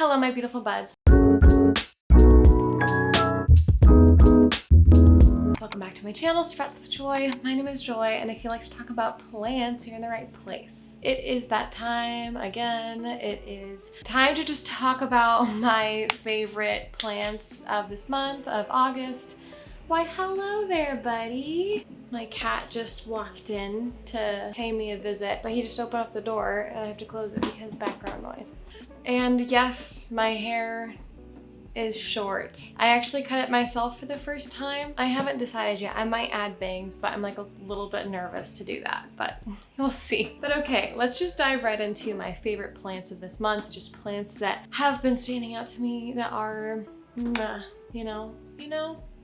Hello, my beautiful buds. Welcome back to my channel, Sprouts with Joy. My name is Joy, and if you like to talk about plants, you're in the right place. It is that time again. It is time to just talk about my favorite plants of this month of August. Why, hello there, buddy. My cat just walked in to pay me a visit, but he just opened up the door and I have to close it because background noise. And yes, my hair is short. I actually cut it myself for the first time. I haven't decided yet. I might add bangs, but I'm like a little bit nervous to do that, but we'll see. But okay, let's just dive right into my favorite plants of this month. Just plants that have been standing out to me that are, you know.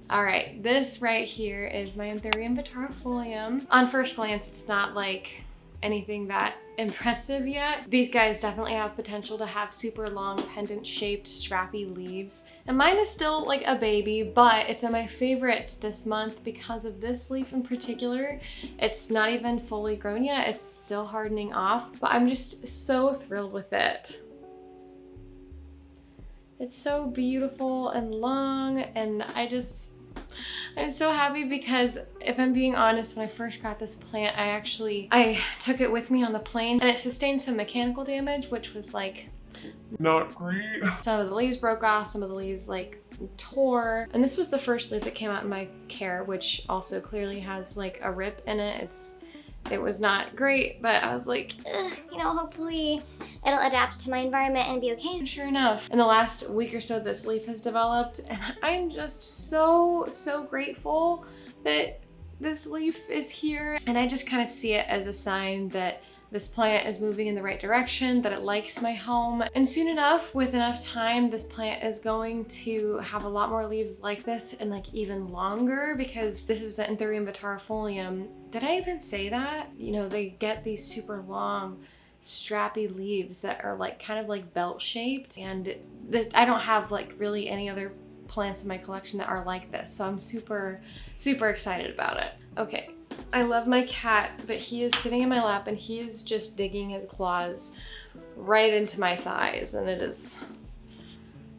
All right, this right here is my Anthurium vitarifolium. On first glance, it's not like anything that impressive yet. These guys definitely have potential to have super long pendant shaped strappy leaves. And mine is still like a baby, but it's in my favorites this month because of this leaf in particular. It's not even fully grown yet. It's still hardening off, but I'm just so thrilled with it. It's so beautiful and long, and I'm so happy because if I'm being honest, when I first got this plant, I took it with me on the plane and it sustained some mechanical damage, which was like not great. Some of the leaves broke off, some of the leaves like tore. And this was the first leaf that came out in my care, which also clearly has like a rip in it. It was not great, but I was like, you know, hopefully it'll adapt to my environment and be okay. Sure enough, in the last week or so, this leaf has developed, and I'm just so grateful that this leaf is here. And I just kind of see it as a sign that this plant is moving in the right direction, that it likes my home. And soon enough, with enough time, this plant is going to have a lot more leaves like this and like even longer, because this is the Anthurium vitarifolium. Did I even say that? You know, they get these super long, strappy leaves that are like kind of like belt shaped. And I don't have like really any other plants in my collection that are like this. So I'm super excited about it. Okay. I love my cat, but he is sitting in my lap and he is just digging his claws right into my thighs, and it is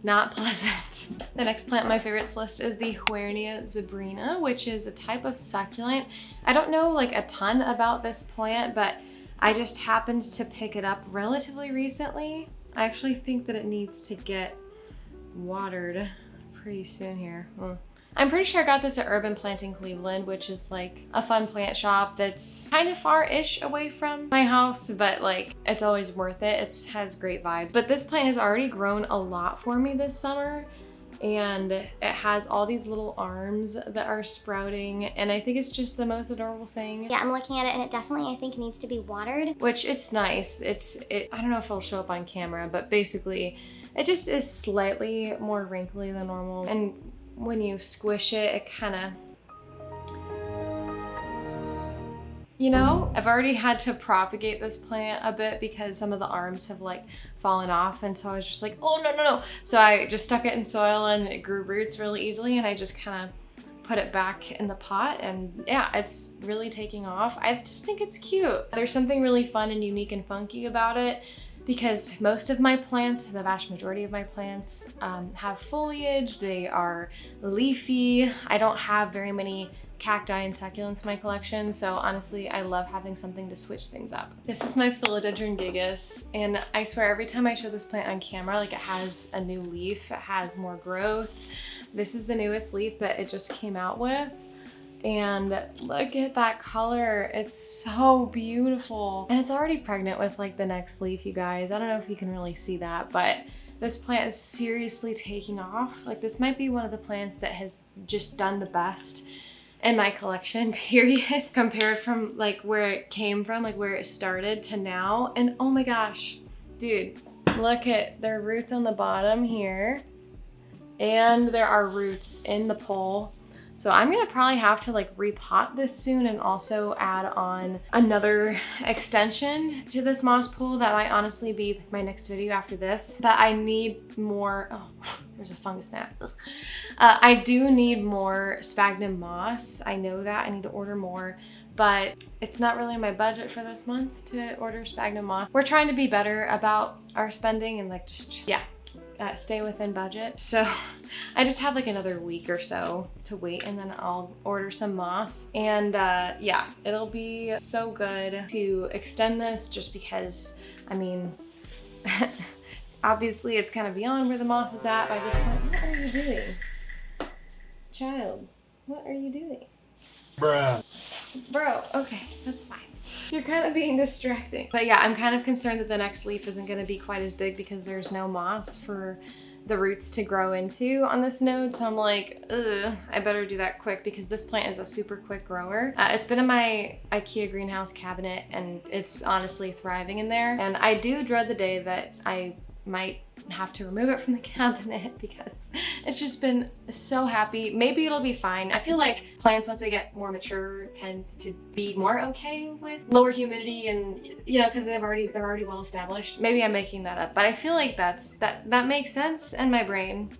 not pleasant. The next plant on my favorites list is the Huernia zebrina, which is a type of succulent. I don't know like a ton about this plant, but I just happened to pick it up relatively recently. I actually think that it needs to get watered pretty soon here. I'm pretty sure I got this at Urban Planting Cleveland, which is like a fun plant shop that's kind of far-ish away from my house, but like it's always worth it. It has great vibes. But this plant has already grown a lot for me this summer, and it has all these little arms that are sprouting, and I think it's just the most adorable thing. Yeah, I'm looking at it and it definitely, I think, needs to be watered. Which it's nice. I don't know if it'll show up on camera, but basically it just is slightly more wrinkly than normal. And when you squish it, it kind of, you know, I've already had to propagate this plant a bit because some of the arms have like fallen off. And so I was just like, oh, no. So I just stuck it in soil and it grew roots really easily. And I just kind of put it back in the pot, and yeah, it's really taking off. I just think it's cute. There's something really fun and unique and funky about it, because most of my plants, the vast majority of my plants, have foliage. They are leafy. I don't have very many cacti and succulents in my collection, so honestly, I love having something to switch things up. This is my Philodendron gigas, and I swear every time I show this plant on camera, like it has a new leaf, it has more growth. This is the newest leaf that it just came out with. And look at that color. It's so beautiful. And it's already pregnant with like the next leaf, you guys. I don't know if you can really see that, but this plant is seriously taking off. Like this might be one of the plants that has just done the best in my collection, period. Compared from like where it came from, like where it started to now. And oh my gosh, dude, look at their roots on the bottom here. And there are roots in the pole. So I'm gonna probably have to like repot this soon and also add on another extension to this moss pool. That might honestly be my next video after this. But I need more, oh, there's a fungus gnat. I do need more sphagnum moss. I know that, I need to order more, but it's not really in my budget for this month to order sphagnum moss. We're trying to be better about our spending and like just, yeah. stay within budget. So I just have like another week or so to wait, and then I'll order some moss. And yeah, it'll be so good to extend this just because, I mean, obviously it's kind of beyond where the moss is at by this point. What are you doing? Child, what are you doing? Bruh. Bro, okay, that's fine. You're kind of being distracting. But yeah, I'm kind of concerned that the next leaf isn't going to be quite as big because there's no moss for the roots to grow into on this node. So I'm like, ugh, I better do that quick because this plant is a super quick grower. It's been in my IKEA greenhouse cabinet and it's honestly thriving in there. And I do dread the day that I might have to remove it from the cabinet because it's just been so happy. Maybe it'll be fine. I feel like plants, once they get more mature, tends to be more okay with lower humidity and, you know, because they're already well established. Maybe I'm making that up, but I feel like that makes sense in my brain.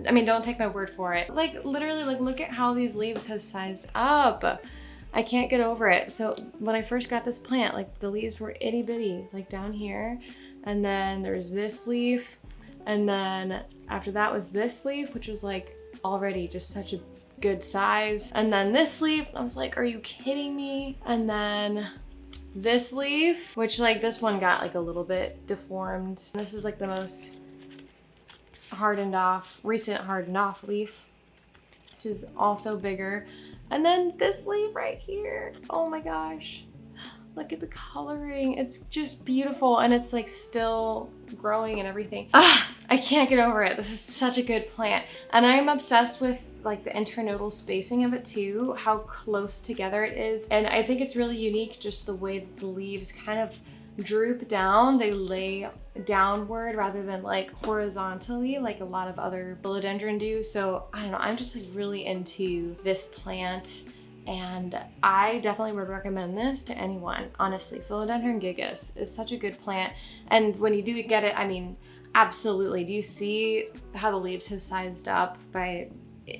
I mean, don't take my word for it. Like literally, like look at how these leaves have sized up. I can't get over it. So when I first got this plant, like the leaves were itty bitty, like down here. And then there's this leaf. And then after that was this leaf, which was like already just such a good size. And then this leaf, I was like, are you kidding me? And then this leaf, which like this one got like a little bit deformed. This is like the most recent hardened off leaf, which is also bigger. And then this leaf right here, oh my gosh. Look at the coloring. It's just beautiful and it's like still growing and everything. I can't get over it. This is such a good plant. And I'm obsessed with like the internodal spacing of it too, how close together it is. And I think it's really unique just the way that the leaves kind of droop down. They lay downward rather than like horizontally like a lot of other philodendron do. So I don't know, I'm just like really into this plant. And I definitely would recommend this to anyone, honestly. Philodendron gigas is such a good plant. And when you do get it, I mean, absolutely. Do you see how the leaves have sized up by,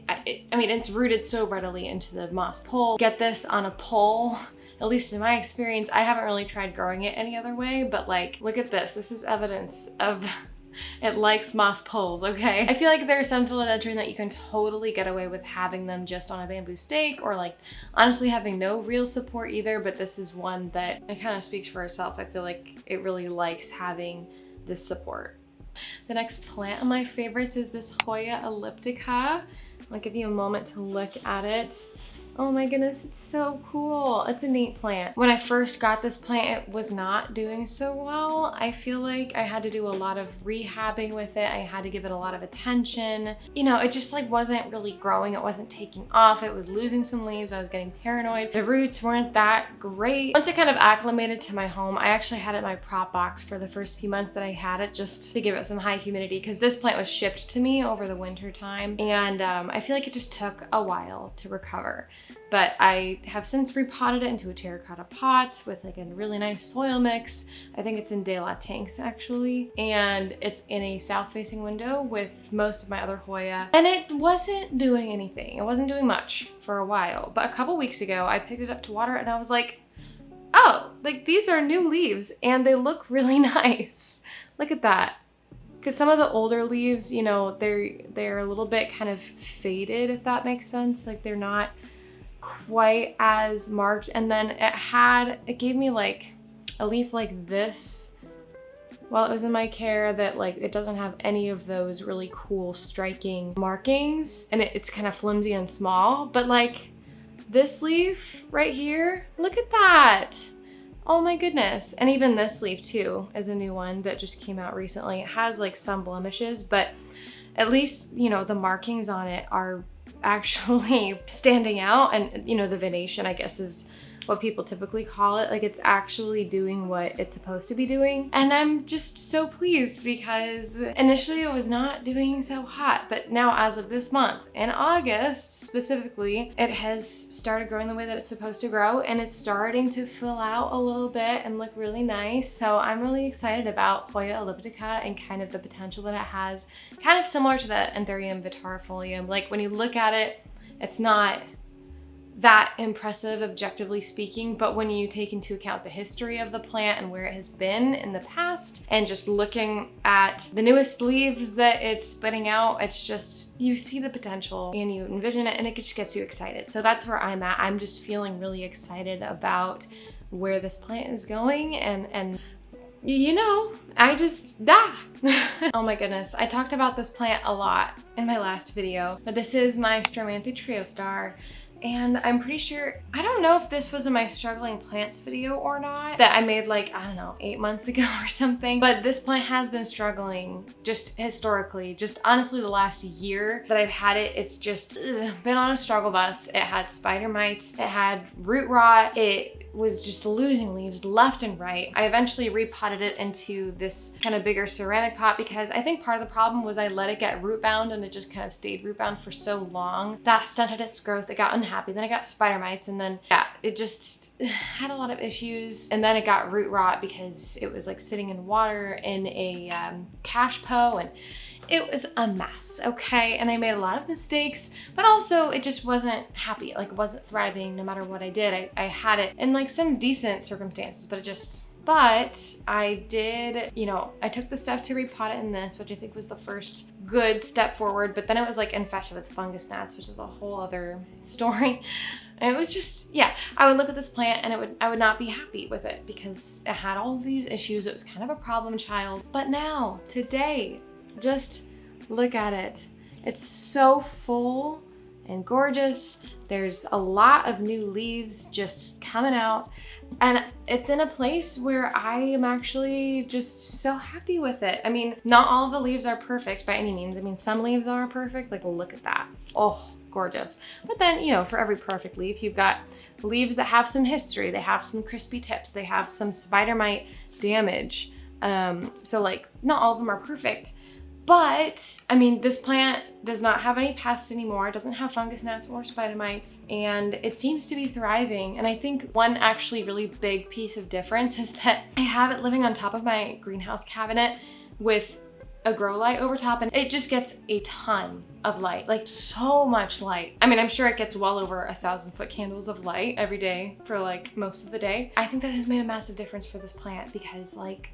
I mean, it's rooted so readily into the moss pole. Get this on a pole, at least in my experience. I haven't really tried growing it any other way, but like, look at this. This is evidence of it likes moss poles, okay? I feel like there are some philodendron that you can totally get away with having them just on a bamboo stake or like honestly having no real support either, but this is one that it kind of speaks for itself. I feel like it really likes having this support. The next plant of my favorites is this Hoya elliptica. I'll give you a moment to look at it. Oh my goodness, it's so cool. It's a neat plant. When I first got this plant, it was not doing so well. I feel like I had to do a lot of rehabbing with it. I had to give it a lot of attention. You know, it just like wasn't really growing. It wasn't taking off. It was losing some leaves. I was getting paranoid. The roots weren't that great. Once it kind of acclimated to my home, I actually had it in my prop box for the first few months that I had it just to give it some high humidity because this plant was shipped to me over the winter time. And I feel like it just took a while to recover. But I have since repotted it into a terracotta pot with like a really nice soil mix. I think it's in De La tanks actually. And it's in a south-facing window with most of my other Hoya. And it wasn't doing anything. It wasn't doing much for a while. But a couple weeks ago, I picked it up to water and I was like, oh, like these are new leaves and they look really nice. Look at that. Because some of the older leaves, you know, they're a little bit kind of faded, if that makes sense. Like they're not quite as marked. And then it gave me like a leaf like this while it was in my care that like it doesn't have any of those really cool striking markings and it's kind of flimsy and small, but like this leaf right here, look at that. Oh my goodness. And even this leaf too is a new one that just came out recently. It has like some blemishes, but at least, you know, the markings on it are actually standing out, and you know, the venation, I guess, is what people typically call it. Like it's actually doing what it's supposed to be doing. And I'm just so pleased because initially it was not doing so hot, but now as of this month, in August specifically, it has started growing the way that it's supposed to grow and it's starting to fill out a little bit and look really nice. So I'm really excited about Hoya elliptica and kind of the potential that it has, kind of similar to the Anthurium vitarifolium. Like when you look at it, it's not that impressive objectively speaking, but when you take into account the history of the plant and where it has been in the past and just looking at the newest leaves that it's spitting out, it's just, you see the potential and you envision it and it just gets you excited. So that's where I'm at. I'm just feeling really excited about where this plant is going and you know, I just, oh my goodness. I talked about this plant a lot in my last video, but this is my stromanthe triostar. And I'm pretty sure, I don't know if this was in my struggling plants video or not, that I made like, I don't know, 8 months ago or something. But this plant has been struggling just historically, just honestly the last year that I've had it, it's just been on a struggle bus. It had spider mites, it had root rot, it was just losing leaves left and right. I eventually repotted it into this kind of bigger ceramic pot because I think part of the problem was I let it get root bound and it just kind of stayed root bound for so long. That stunted its growth. It got unhappy. Then I got spider mites and then yeah, it just had a lot of issues. And then it got root rot because it was like sitting in water in a cash po and it was a mess, okay? And I made a lot of mistakes, but also it just wasn't happy. Like it wasn't thriving no matter what I did. I had it in like some decent circumstances, but I did, you know, I took the step to repot it in this, which I think was the first good step forward, but then it was like infested with fungus gnats, which is a whole other story. And it was just, yeah, I would look at this plant and I would not be happy with it because it had all of these issues. It was kind of a problem child. But now, today, just look at it. It's so full and gorgeous. There's a lot of new leaves just coming out. And it's in a place where I am actually just so happy with it. I mean, not all of the leaves are perfect by any means. I mean, some leaves are perfect. Like, look at that. Oh, gorgeous. But then, you know, for every perfect leaf, you've got leaves that have some history. They have some crispy tips. They have some spider mite damage. So like, not all of them are perfect. But, I mean, this plant does not have any pests anymore. It doesn't have fungus gnats or spider mites, and it seems to be thriving. And I think one actually really big piece of difference is that I have it living on top of my greenhouse cabinet with a grow light over top, and it just gets a ton of light, like so much light. I mean, I'm sure it gets well over 1,000-foot candles of light every day for like most of the day. I think that has made a massive difference for this plant because like,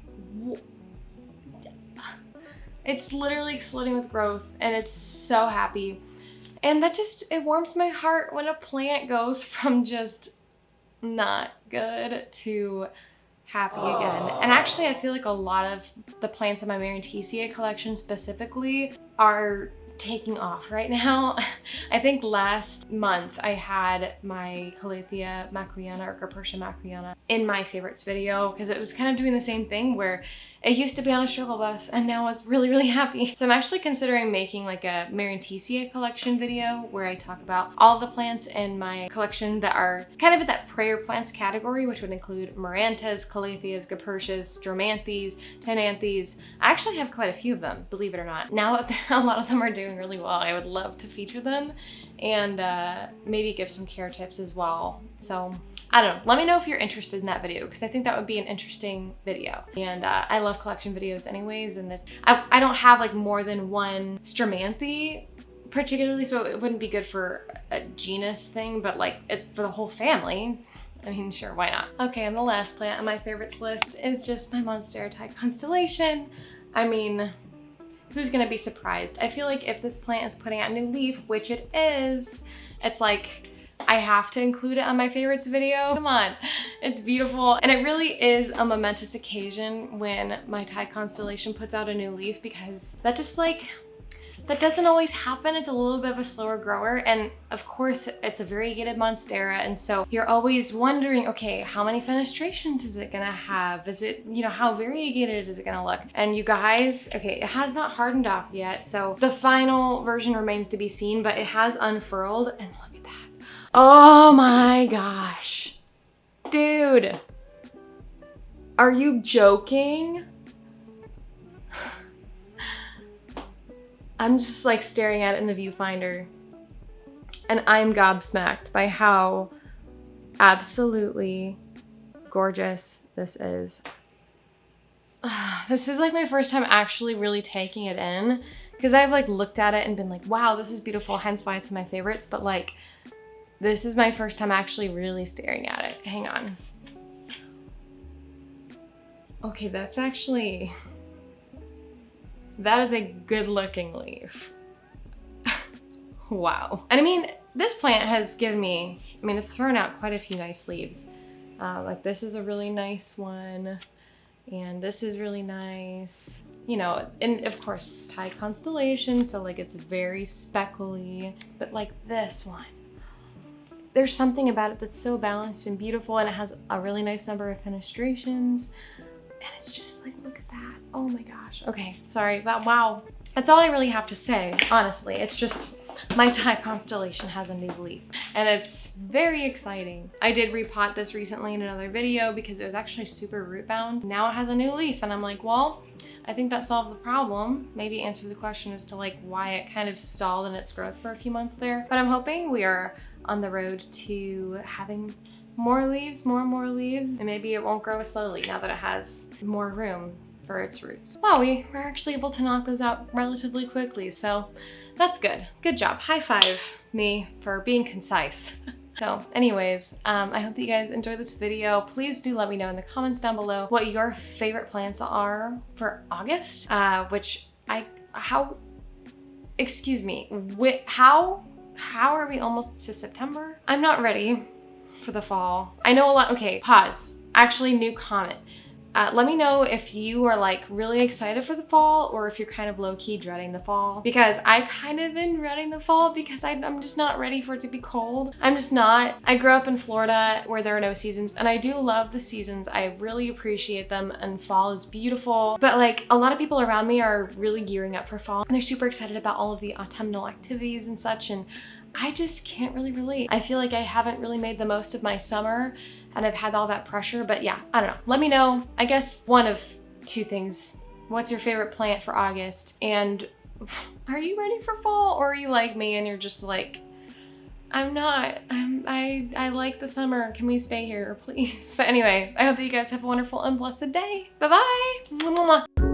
it's literally exploding with growth and it's so happy. And that just, it warms my heart when a plant goes from just not good to happy again. And actually I feel like a lot of the plants in my Marantesia collection specifically are taking off right now. I think last month I had my Calathea macroiana or Persia macroiana in my favorites video because it was kind of doing the same thing where it used to be on a struggle bus and now it's really, really happy. So I'm actually considering making like a Marantesia collection video where I talk about all the plants in my collection that are kind of in that prayer plants category, which would include Marantas, Calatheas, Gapertias, Stromanthes, Tenanthes. I actually have quite a few of them, believe it or not. Now that a lot of them are doing really well, I would love to feature them and maybe give some care tips as well. So I don't know, let me know if you're interested in that video because I think that would be an interesting video. And I love collection videos anyways, and I don't have like more than one stromanthe particularly, so it wouldn't be good for a genus thing, but like for the whole family, I mean, sure, why not? Okay, and the last plant on my favorites list is just my monstera constellation. I mean, who's gonna be surprised? I feel like if this plant is putting out new leaf, which it is, it's like, I have to include it on my favorites video. Come on, it's beautiful. And it really is a momentous occasion when my Thai constellation puts out a new leaf because that just like, that doesn't always happen. It's a little bit of a slower grower. And of course it's a variegated monstera. And so you're always wondering, okay, how many fenestrations is it gonna have? Is it, you know, how variegated is it gonna look? And you guys, okay, it has not hardened off yet. So the final version remains to be seen, but it has unfurled and look at that. Oh my gosh, dude, are you joking? I'm just like staring at it in the viewfinder and I'm gobsmacked by how absolutely gorgeous this is. This is like my first time actually really taking it in because I've like looked at it and been like, wow, this is beautiful, hence why it's my favorites, but like, This is my first time actually really staring at it. Hang on. Okay, that is a good looking leaf. Wow. And I mean, this plant has given me, it's thrown out quite a few nice leaves. Like this is a really nice one, and this is really nice. You know, and of course it's Thai constellation, so like it's very speckly, but like this one, there's something about it that's so balanced and beautiful, and it has a really nice number of fenestrations, and it's just like, look at that. Oh my gosh. Okay, sorry, wow. That's all I really have to say, honestly. It's just, my Thai constellation has a new leaf, and it's very exciting. I did repot this recently in another video because it was actually super root bound. Now it has a new leaf, and I'm like, well, I think that solved the problem. Maybe answer the question as to like why it kind of stalled in its growth for a few months there. But I'm hoping we are on the road to having more leaves, more and more leaves, and maybe it won't grow as slowly now that it has more room for its roots. Wow, we were actually able to knock those out relatively quickly, so that's good. Good job. High five me for being concise. So anyways, I hope that you guys enjoyed this video. Please do let me know in the comments down below what your favorite plants are for August, how are we almost to September? I'm not ready for the fall. I know a lot, okay, pause. Actually, new comment. Let me know if you are like really excited for the fall or if you're kind of low-key dreading the fall, because I kind of been dreading the fall because I'm just not ready for it to be cold. I'm just not. I grew up in Florida where there are no seasons, and I do love the seasons. I really appreciate them, and fall is beautiful. But like a lot of people around me are really gearing up for fall, and they're super excited about all of the autumnal activities and such, and I just can't really relate. I feel like I haven't really made the most of my summer, and I've had all that pressure, but yeah, I don't know. Let me know, I guess one of two things. What's your favorite plant for August? And are you ready for fall, or are you like me and you're just like, I'm not, I like the summer. Can we stay here, please? But anyway, I hope that you guys have a wonderful and blessed day. Bye-bye.